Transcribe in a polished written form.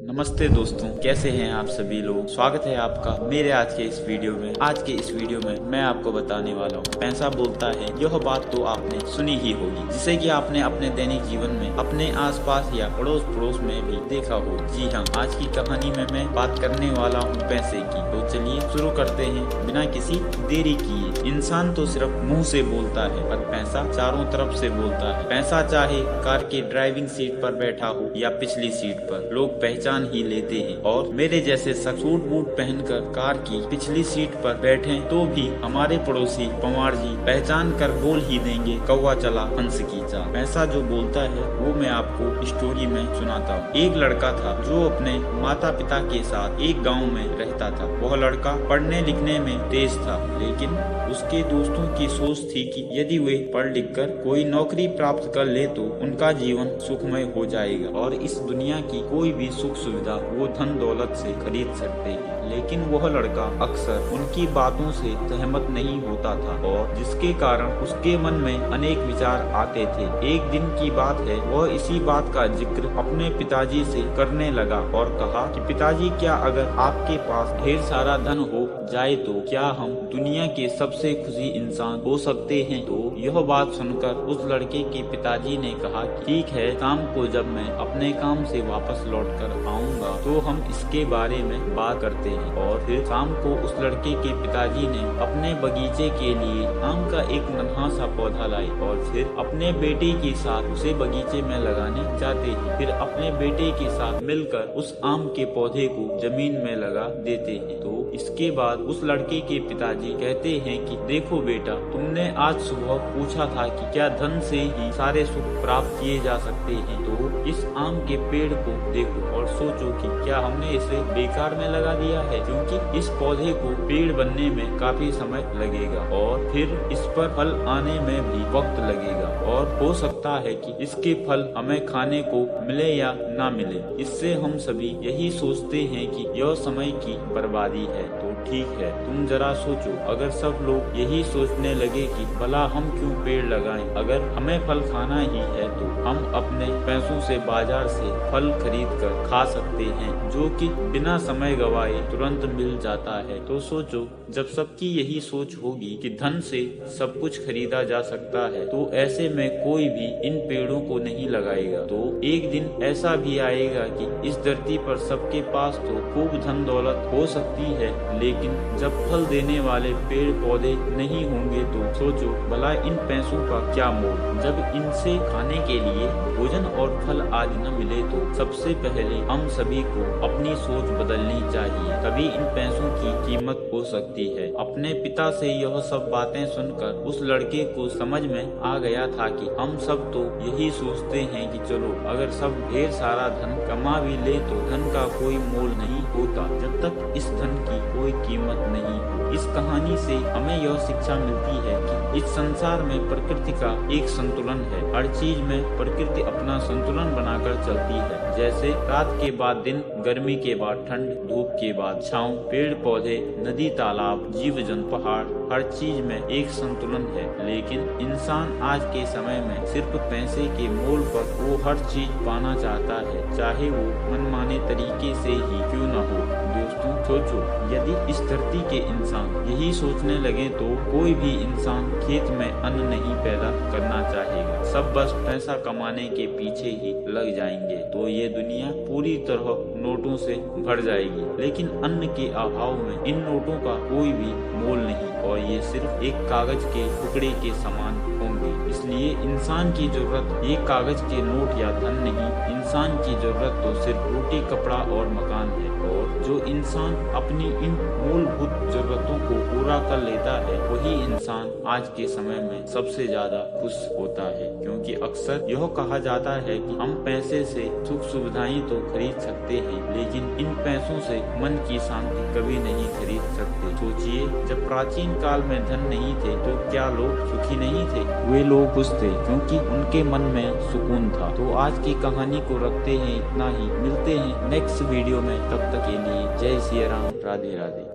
नमस्ते दोस्तों, कैसे हैं आप सभी लोग। स्वागत है आपका मेरे आज के इस वीडियो में। आज के इस वीडियो में मैं आपको बताने वाला हूँ पैसा बोलता है। यह बात तो आपने सुनी ही होगी, जिसे कि आपने अपने दैनिक जीवन में अपने आसपास या पड़ोस पड़ोस में भी देखा हो। जी हाँ, आज की कहानी में मैं बात करने वाला हूँ पैसे की। तो चलिए शुरू करते हैं बिना किसी देरी किए। इंसान तो सिर्फ मुँह से बोलता है, पर पैसा चारों तरफ से बोलता है। पैसा चाहे कार के ड्राइविंग सीट पर बैठा हो या पिछली सीट पर, लोग पहचान ही लेते हैं। और मेरे जैसे सूट बूट पहनकर कार की पिछली सीट पर बैठे तो भी हमारे पड़ोसी पवार जी पहचान कर बोल ही देंगे, कौवा चला हंस की चाल। पैसा जो बोलता है वो मैं आपको स्टोरी में सुनाता हूँ। एक लड़का था जो अपने माता पिता के साथ एक गाँव में रहता था। वह लड़का पढ़ने लिखने में तेज था, लेकिन उसके दोस्तों की सोच थी कि यदि वे पढ़ लिख कर कोई नौकरी प्राप्त कर ले तो उनका जीवन सुखमय हो जाएगा और इस दुनिया की कोई भी सुख सुविधा वो धन दौलत से खरीद सकते हैं। लेकिन वह लड़का अक्सर उनकी बातों से सहमत नहीं होता था और जिसके कारण उसके मन में अनेक विचार आते थे। एक दिन की बात है, वह इसी बात का जिक्र अपने पिताजी से करने लगा और कहा कि पिताजी, क्या अगर आपके पास ढेर सारा धन हो जाए तो क्या हम दुनिया के सबसे खुशी इंसान हो सकते हैं। तो यह बात सुनकर उस लड़के के पिताजी ने कहा, ठीक है, शाम को जब मैं अपने काम से वापस लौट कर आऊंगा तो हम इसके बारे में बात करते हैं। और फिर शाम को उस लड़के के पिताजी ने अपने बगीचे के लिए आम का एक नन्हा सा पौधा लाए और फिर अपने बेटे के साथ उसे बगीचे में लगाने जाते हैं। फिर अपने बेटे के साथ मिलकर उस आम के पौधे को जमीन में लगा देते हैं। तो इसके बाद उस लड़के के पिताजी कहते हैं कि देखो बेटा, तुमने आज सुबह पूछा था कि क्या धन से ही सारे सुख प्राप्त किए जा सकते हैं। तो इस आम के पेड़ को देखो और सोचो कि क्या हमने इसे बेकार में लगा दिया है, क्योंकि इस पौधे को पेड़ बनने में काफी समय लगेगा और फिर इस पर फल आने में भी वक्त लगेगा और हो सकता है कि इसके फल हमें खाने को मिले या ना मिले। इससे हम सभी यही सोचते हैं कि यह समय की बर्बादी है। तो ठीक है, तुम जरा सोचो, अगर सब लोग यही सोचने लगे कि भला हम क्यों पेड़ लगाएं, अगर हमें फल खाना ही है तो हम अपने पैसों से बाजार से फल खरीद कर खा सकते हैं, जो कि बिना समय गवाए तुरंत मिल जाता है। तो सोचो, जब सबकी यही सोच होगी कि धन से सब कुछ खरीदा जा सकता है, तो ऐसे में कोई भी इन पेड़ों को नहीं लगाएगा। तो एक दिन ऐसा भी आएगा कि इस धरती पर सबके पास तो खूब धन दौलत हो सकती है, लेकिन जब फल देने वाले पेड़ पौधे नहीं होंगे तो सोचो भला इन पैसों का क्या मोल। जब इनसे खाने के लिए भोजन और फल आदि न मिले तो सबसे पहले हम सभी को अपनी सोच बदलनी चाहिए, तभी इन पैसों की कीमत हो सकती है। अपने पिता से यह सब बातें सुनकर उस लड़के को समझ में आ गया था कि हम सब तो यही सोचते हैं कि चलो अगर सब ढेर सारा धन कमा भी ले तो धन का कोई मोल नहीं होता जब तक इस धन की कोई कीमत नहीं हो। इस कहानी से हमें यह शिक्षा मिलती है कि इस संसार में प्रकृति का एक संतुलन है। हर चीज में प्रकृति अपना संतुलन बनाकर चलती है। जैसे रात के बाद दिन, गर्मी के बाद ठंड, धूप के बाद छांव, पेड़ पौधे, नदी तालाब, जीव जंतु, पहाड़, हर चीज में एक संतुलन है। लेकिन इंसान आज के समय में सिर्फ पैसे के मोल पर वो हर चीज पाना चाहता है, चाहे वो मनमाने तरीके से ही क्यों न हो। दोस्तों सोचो, यदि इस धरती के इंसान यही सोचने लगे तो कोई भी इंसान खेत में अन्न नहीं पैदा करना चाहेगा। सब बस पैसा कमाने के पीछे ही लग जाएंगे। तो ये दुनिया पूरी तरह नोटों से भर जाएगी, लेकिन अन्न के अभाव में इन नोटों का कोई भी मोल नहीं और ये सिर्फ एक कागज के टुकड़े के समान होंगे। इसलिए इंसान की जरूरत ये कागज के नोट या धन नहीं, इंसान की जरूरत तो सिर्फ रोटी, कपड़ा और मकान है। और जो इंसान अपनी इन मूलभूत जरूरतों को पूरा कर लेता है, वही इंसान आज के समय में सबसे ज्यादा खुश होता है। क्योंकि अक्सर यह कहा जाता है कि हम पैसे से सुख सुविधाएं तो खरीद सकते हैं, लेकिन इन पैसों से मन की शांति कभी नहीं खरीद सकते। सोचिए, जब प्राचीन काल में धन नहीं थे तो क्या लोग सुखी नहीं थे? वे लोग खुश थे क्योंकि उनके मन में सुकून था। तो आज की कहानी को रखते हैं इतना ही। मिलते हैं नेक्स्ट वीडियो में, तब तक के लिए जय सिया राम, राधे राधे।